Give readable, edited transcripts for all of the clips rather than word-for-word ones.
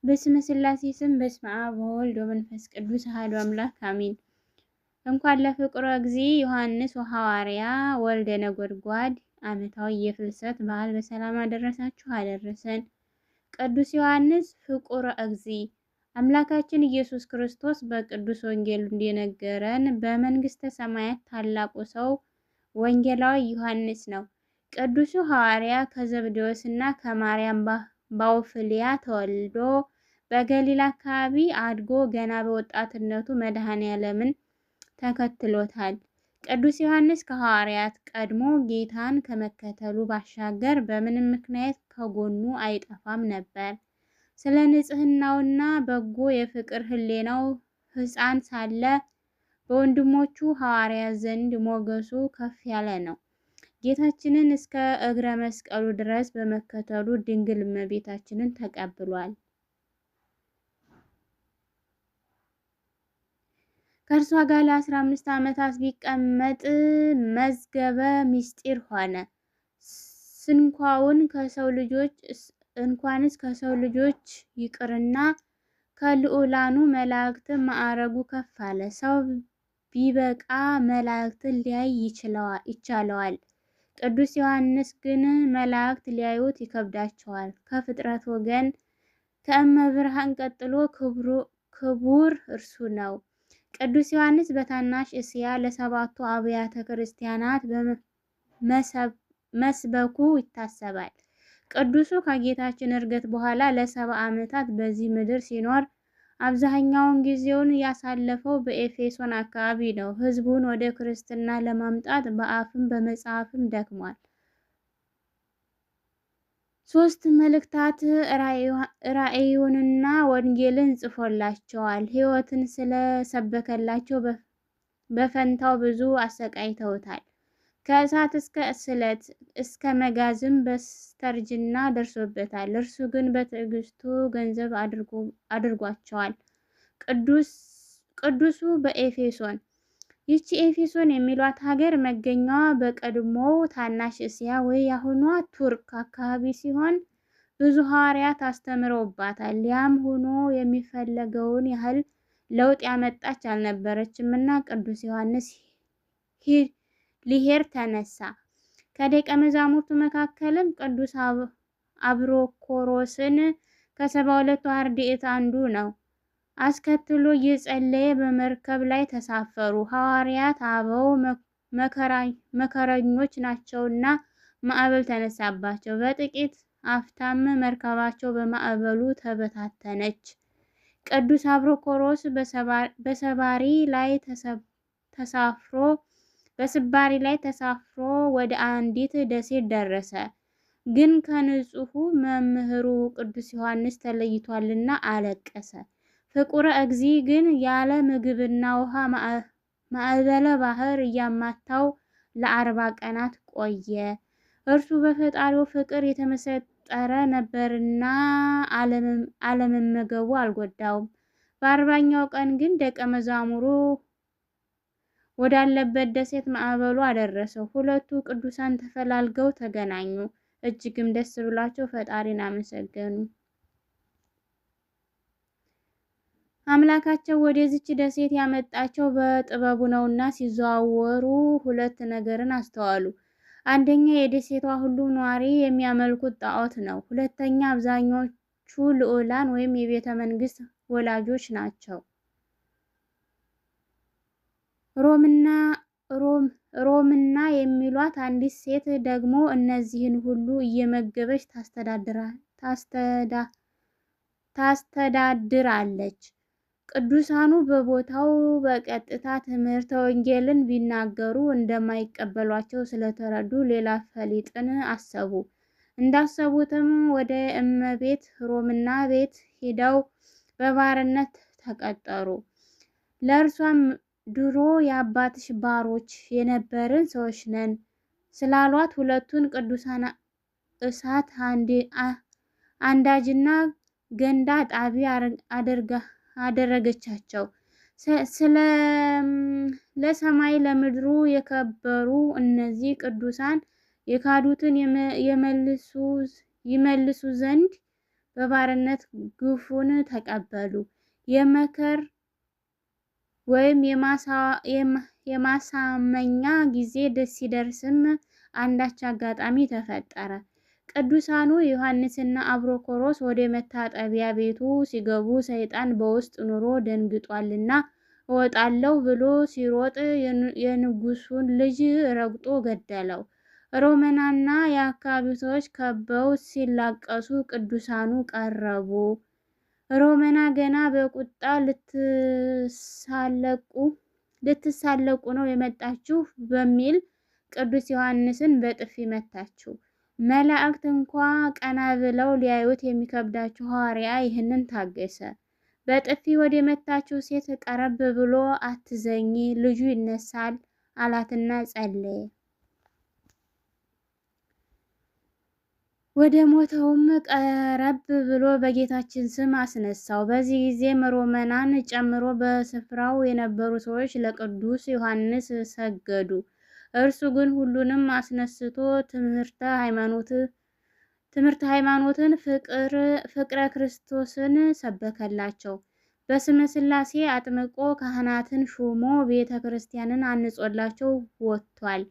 በስመ ሥላሴ ስም በስመ አብ ወወልድ ወመንፈስ ቅዱስ አሐዱ አምላክ አሜን። እንኳን ለፍቁረ እግዚእ ዮሐንስ ወሐዋርያ ወልደ ነጎድጓድ ዓመታዊ የፍልሰት በዓል በሰላም አደረሳችሁ አደረሰን። ቅዱስ ዮሐንስ ፍቁረ እግዚእ አምላካችን ኢየሱስ ክርስቶስ በቅዱስ ወንጌሉ እንደነገረን በመንግሥተ ሰማያት ታላቁ ሰው ወንጌላዊ ዮሐንስ ነው። ቅዱሱ ሐዋርያ ከዘብዴዎስና ከማርያም ባውፍልያ ተወልዶ በገሊላ አካባቢ አድጎ ገና በወጣትነቱ መድኃኔዓለምን ተከትሎታል። ቅዱስ ዮሐንስ ከሐዋርያት ቀድሞ ጌታን ከመከተሉ ባሻገር በምንም ምክንያት ከጎኑ አይጠፋም ነበር። ስለ ንጽሕናውና በጎ የፍቅር ሕሊናው ሕፃን ሳለ በወንድሞቹ ሐዋርያት ዘንድ ሞገሱ ከፍ ያለ ነው። ጌታችንን እስከ እግረ መስቀሉ ድረስ በመከተሉ ድንግል እመቤታችንን ተቀብሏል። ከእርሷ ጋር ለ15 ዓመታት ቢቀመጥ መዝገበ ምስጢር ሆነ። እንኳንስ ከሰው ልጆች ይቅርና ከልዑላኑ መላእክት ማዕረጉ ከፍ አለ። ሰው ቢበቃ መላእክትን ሊያይ ይቻለዋል። ቅዱስ ዮሐንስ ግን መላእክት ሊያዩት ይከብዳቸዋል። ከፍጥረት ወገን ከእመብርሃን ቀጥሎ ክቡር እርሱ ነው። ቅዱስ ዮሐንስ በታናሽ እስያ ለሰባቱ አብያተ ክርስቲያናት መስበኩ ይታሰባል። ቅዱሱ ከጌታችን ዕርገት በኋላ ለ70 ዓመታት በዚህ ምድር ሲኖር አብዛኛውን ጊዜውን ያሳለፈው በኤፌሶን አካባቢ ነው። ሕዝቡን ወደ ክርስትና ለማምጣት በአፍም በመጽሐፍም ደክሟል። 3 መልእክታት ራእዩንና ወንጌልን ጽፎላቸዋል። ሕይወትን ስለሰበከላቸው በፈንታው ብዙ አሰቃይተውታል። ከእሳት እስከ ስለት እስከ መጋዝም በስተርጅና ደርሶበታል። እርሱ ግን በትዕግስቱ ገንዘብ አድርጓቸዋል። ቅዱሱ በኤፌሶን ይቺ ኤፌሶን የሚሏት ሀገር መገኛዋ በቀድሞው ታናሽ እስያ ወይ ያሁኗ ቱርክ አካባቢ ሲሆን ብዙ ሐዋርያት አስተምረውባታል። ያም ሆኖ የሚፈለገውን ያህል ለውጥ ያመጣች አልነበረችም እና ቅዱስ ዮሐንስ ሊሄድ ተነሳ። ከደቀ መዛሙርቱ መካከልም ቅዱስ አብሮኮሮስን ከ72ቱ አርድእት አንዱ ነው አስከትሎ እየጸለየ በመርከብ ላይ ተሳፈሩ። ሐዋርያት አበው መከረኞች ናቸውና ማዕበል ተነሳባቸው። በጥቂት አፍታም መርከባቸው በማዕበሉ ተበታተነች። ቅዱስ አብሮኮሮስ በስባሪ ላይ ተሳፍሮ ወደ አንዲት ደሴት ደረሰ። ግን ከንጹሑ መምህሩ ቅዱስ ዮሐንስ ተለይቷልና አለቀሰ። ፍቁረ እግዚእ ግን ያለ ምግብና ውሃ ማዕበለ ባህር እያማታው ለ40 ቀናት ቆየ። እርሱ በፈጣሪው ፍቅር የተመሰጠረ ነበርና አለመመገቡ አልጎዳውም። በ40ኛው ቀን ግን ደቀ መዛሙሩ ወዳለበት ደሴት ማዕበሉ አደረሰው። ሁለቱ ቅዱሳን ተፈላልገው ተገናኙ። እጅግም ደስ ብሏቸው ፈጣሪን አመሰገኑ። አምላካቸው ወደዚች ደሴት ያመጣቸው በጥበቡ ነውና ሲዘዋወሩ 2 ነገርን አስተዋሉ። አንደኛ የደሴቷ ሁሉም ነዋሪ የሚያመልኩት ጣዖት ነው። ሁለተኛ አብዛኞቹ ልዑላን ወይም የቤተ መንግስት ወላጆች ናቸው። ሮምና የሚሏት አንዲት ሴት ደግሞ እነዚህን ሁሉ እየመገበች ታስተዳድራለች። ቅዱሳኑ በቦታው በቀጥታ ትምህርተ ወንጌልን ቢናገሩ እንደማይቀበሏቸው ስለተረዱ ሌላ ፈሊጥን አሰቡ። እንዳሰቡትም ወደ እመቤት ሮምና ቤት ሄደው በባርነት ተቀጠሩ። ለእርሷም ድሮ የአባትሽ ባሮች የነበርን ሰዎች ነን ስላሏት ሁለቱን ቅዱሳን እሳት አንዳጅና ገንዳ ጣቢ አደረገቻቸው። ለሰማይ ለምድሩ የከበሩ እነዚህ ቅዱሳን የካዱትን ይመልሱ ዘንድ በባርነት ግፉን ተቀበሉ። የመከር ወይም የማሳመኛ ጊዜ ሲደርስም አንዳች አጋጣሚ ተፈጠረ። ቅዱሳኑ ዮሐንስና አብሮኮሮስ ወደ መታጠቢያ ቤቱ ሲገቡ ሰይጣን በውስጥ ኑሮ ደንግጧልና እወጣለሁ ብሎ ሲሮጥ የንጉሱን ልጅ ረግጦ ገደለው። ሮመናና የአካባቢው ሰዎች ከበው ሲላቀሱ ቅዱሳኑ ቀረቡ። ሮመና ገና በቁጣ ልትሳለቁ ነው የመጣችሁ በሚል ቅዱስ ዮሐንስን በጥፊ መታችው። መላእክት እንኳ ቀና ብለው ሊያዩት የሚከብዳቸው ሐዋርያ ይህንን ታገሰ። በጥፊ ወደ መታችው ሴት ቀረብ ብሎ አትዘኝ፣ ልጁ ይነሳል አላትና ጸለየ። ወደ ሞተውም ቀረብ ብሎ በጌታችን ስም አስነሳው። በዚህ ጊዜም ሮመናን ጨምሮ በስፍራው የነበሩ ሰዎች ለቅዱስ ዮሐንስ ሰገዱ። እርሱ ግን ሁሉንም አስነስቶ ትምህርተ ሃይማኖትን፣ ፍቅረ ክርስቶስን ሰበከላቸው። በስመ ሥላሴ አጥምቆ ካህናትን ሹሞ ቤተ ክርስቲያንን አንጾላቸው ወጥቷል።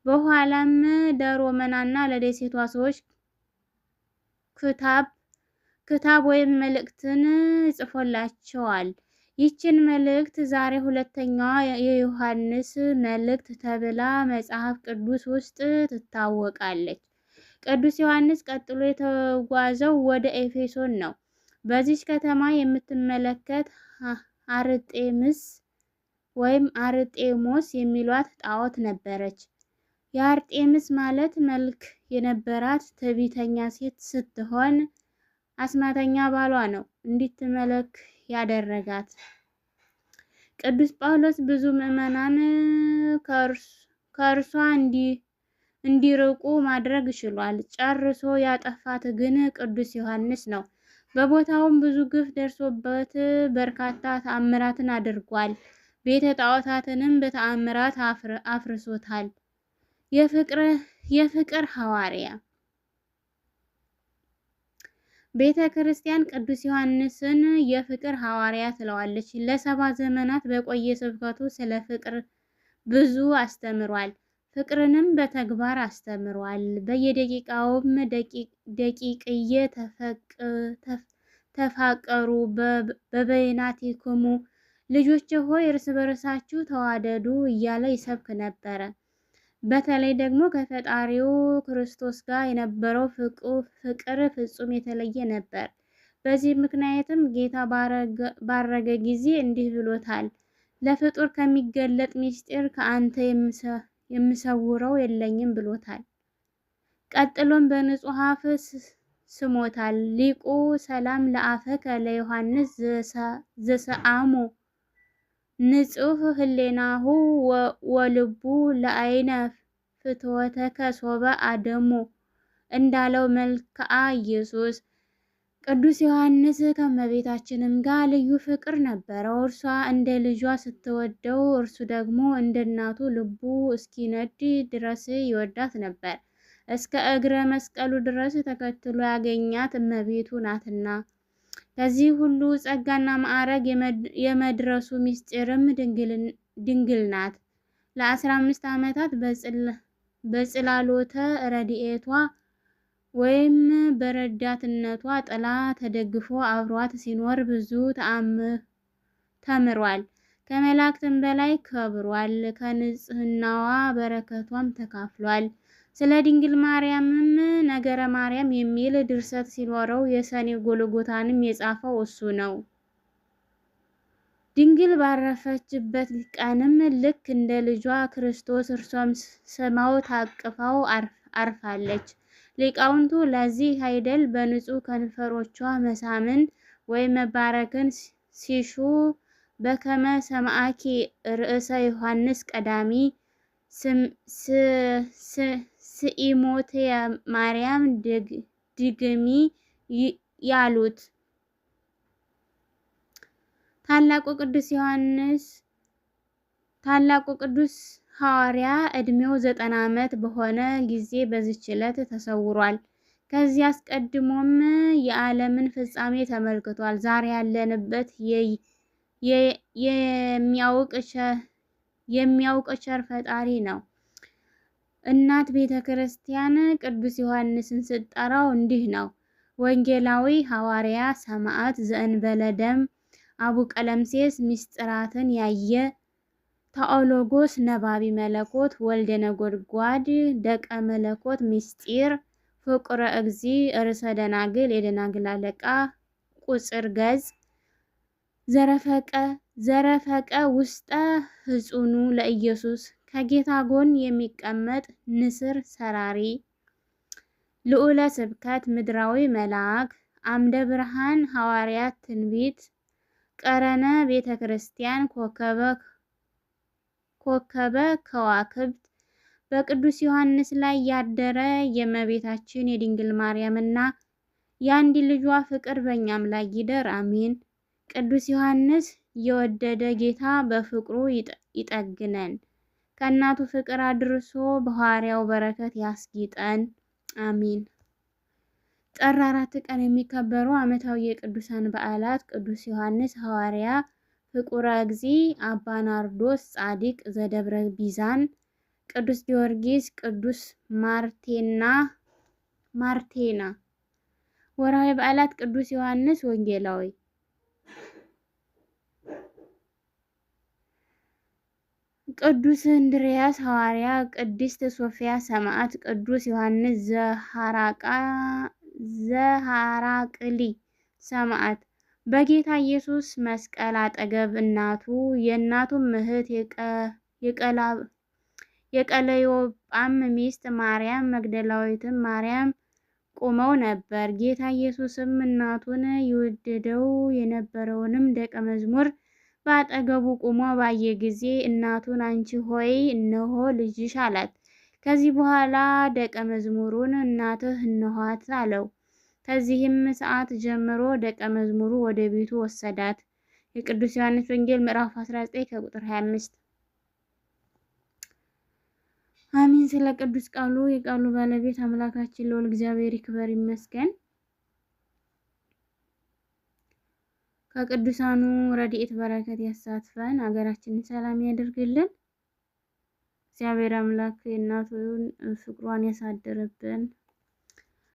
በኋላም ለሮመናና ለደሴቷ ሰዎች ክታብ ወይም መልእክትን ጽፎላቸዋል። ይችን መልእክት ዛሬ ሁለተኛዋ የዮሐንስ መልእክት ተብላ መጽሐፍ ቅዱስ ውስጥ ትታወቃለች። ቅዱስ ዮሐንስ ቀጥሎ የተጓዘው ወደ ኤፌሶን ነው። በዚች ከተማ የምትመለከት አርጤምስ ወይም አርጤሞስ የሚሏት ጣዖት ነበረች። የአርጤምስ ማለት መልክ የነበራት ትዕቢተኛ ሴት ስትሆን አስማተኛ ባሏ ነው እንድትመለክ ያደረጋት። ቅዱስ ጳውሎስ ብዙ ምዕመናን ከእርሷ እንዲርቁ ማድረግ ችሏል። ጨርሶ ያጠፋት ግን ቅዱስ ዮሐንስ ነው። በቦታውም ብዙ ግፍ ደርሶበት በርካታ ተአምራትን አድርጓል። ቤተ ጣዖታትንም በተአምራት አፍርሶታል። የፍቅር ሐዋርያ ቤተ ክርስቲያን ቅዱስ ዮሐንስን የፍቅር ሐዋርያ ትለዋለች። ለ70 ዘመናት በቆየ ስብከቱ ስለ ፍቅር ብዙ አስተምሯል። ፍቅርንም በተግባር አስተምሯል። በየደቂቃውም ደቂቅዬ ተፋቀሩ በበይናቲክሙ ልጆች ሆይ እርስ በርሳችሁ ተዋደዱ እያለ ይሰብክ ነበረ። በተለይ ደግሞ ከፈጣሪው ክርስቶስ ጋር የነበረው ፍቅር ፍጹም የተለየ ነበር። በዚህ ምክንያትም ጌታ ባረገ ጊዜ እንዲህ ብሎታል፣ ለፍጡር ከሚገለጥ ምስጢር ከአንተ የምሰውረው የለኝም ብሎታል። ቀጥሎም በንጹሕ አፍ ስሞታል። ሊቁ ሰላም ለአፈከ ለዮሐንስ ዘሰአሞ ንጹሕ ህሌናሁ ወልቡ ለአይነ ፍትወተከ ሶበ አደሞ እንዳለው መልክዓ ኢየሱስ። ቅዱስ ዮሐንስ ከእመቤታችንም ጋር ልዩ ፍቅር ነበረው። እርሷ እንደ ልጇ ስትወደው፣ እርሱ ደግሞ እንደ እናቱ ልቡ እስኪነድ ድረስ ይወዳት ነበር። እስከ እግረ መስቀሉ ድረስ ተከትሎ ያገኛት እመቤቱ ናትና። ከዚህ ሁሉ ጸጋና ማዕረግ የመድረሱ ምስጢርም ድንግል ናት። ለ15 ዓመታት በጽላሎተ ረድኤቷ ወይም በረዳትነቷ ጥላ ተደግፎ አብሯት ሲኖር ብዙ ተምሯል። ከመላእክትም በላይ ከብሯል። ከንጽህናዋ በረከቷም ተካፍሏል። ስለ ድንግል ማርያምም ነገረ ማርያም የሚል ድርሰት ሲኖረው የሰኔ ጎልጎታንም የጻፈው እሱ ነው። ድንግል ባረፈችበት ቀንም ልክ እንደ ልጇ ክርስቶስ እርሷም ስማው ታቅፋው አርፋለች። ሊቃውንቱ ለዚህ አይደል በንጹህ ከንፈሮቿ መሳምን ወይም መባረክን ሲሹ በከመ ሰማዕኪ ርእሰ ዮሐንስ ቀዳሚ ስኢሞቴ ማርያም ድግሚ ያሉት። ታላቁ ቅዱስ ሐዋርያ ዕድሜው 90 ዓመት በሆነ ጊዜ በዚህች ዕለት ተሰውሯል። ከዚህ አስቀድሞም የዓለምን ፍጻሜ ተመልክቷል። ዛሬ ያለንበት የሚያውቅ ቸር ፈጣሪ ነው። እናት ቤተ ክርስቲያን ቅዱስ ዮሐንስን ስትጠራው እንዲህ ነው። ወንጌላዊ ሐዋርያ ሰማዕት ዘእንበለ ደም አቡ ቀለምሴስ ምስጢራትን ያየ ተኦሎጎስ ነባቢ መለኮት ወልደ ነጎድጓድ ደቀ መለኮት ምስጢር ፍቁረ እግዚ ርዕሰ ደናግል የደናግል አለቃ ቁጽር ገጽ ዘረፈቀ ውስጠ ህጹኑ ለኢየሱስ ከጌታ ጎን የሚቀመጥ ንስር ሰራሪ ልዑለ ስብከት ምድራዊ መልአክ አምደ ብርሃን ሐዋርያት ትንቢት ቀረነ ቤተ ክርስቲያን ኮከበ ከዋክብት በቅዱስ ዮሐንስ ላይ ያደረ የእመቤታችን የድንግል ማርያምና የአንድ ልጇ ፍቅር በእኛም ላይ ይደር አሜን። ቅዱስ ዮሐንስ የወደደ ጌታ በፍቅሩ ይጠግነን፣ ከእናቱ ፍቅር አድርሶ በሐዋርያው በረከት ያስጊጠን አሜን። ጥር 4 ቀን የሚከበሩ ዓመታዊ የቅዱሳን በዓላት ቅዱስ ዮሐንስ ሐዋርያ፣ ፍቁረ እግዚ አባ ናርዶስ ጻድቅ ዘደብረ ቢዛን፣ ቅዱስ ጊዮርጊስ፣ ቅዱስ ማርቴና። ወርሃዊ በዓላት ቅዱስ ዮሐንስ ወንጌላዊ፣ ቅዱስ እንድርያስ ሐዋርያ፣ ቅድስት ሶፊያ ሰማዕት፣ ቅዱስ ዮሐንስ ዘሐራቅሊ ሰማዕት። በጌታ ኢየሱስ መስቀል አጠገብ እናቱ የእናቱም እህት የቀለዮጳም ሚስት ማርያም መግደላዊትም ማርያም ቆመው ነበር። ጌታ ኢየሱስም እናቱን ይወደደው የነበረውንም ደቀ መዝሙር በአጠገቡ ቆሞ ባየ ጊዜ እናቱን አንቺ ሆይ እነሆ ልጅሽ አላት። ከዚህ በኋላ ደቀ መዝሙሩን እናትህ እነኋት አለው። ከዚህም ሰዓት ጀምሮ ደቀ መዝሙሩ ወደ ቤቱ ወሰዳት። የቅዱስ ዮሐንስ ወንጌል ምዕራፍ 19 ከቁጥር 25። አሚን። ስለ ቅዱስ ቃሉ የቃሉ ባለቤት አምላካችን ልዑል እግዚአብሔር ይክበር ይመስገን። ከቅዱሳኑ ረድኤት በረከት ያሳትፈን፣ ሀገራችንን ሰላም ያደርግልን። እግዚአብሔር አምላክ የእናቱን ፍቅሯን ያሳድርብን።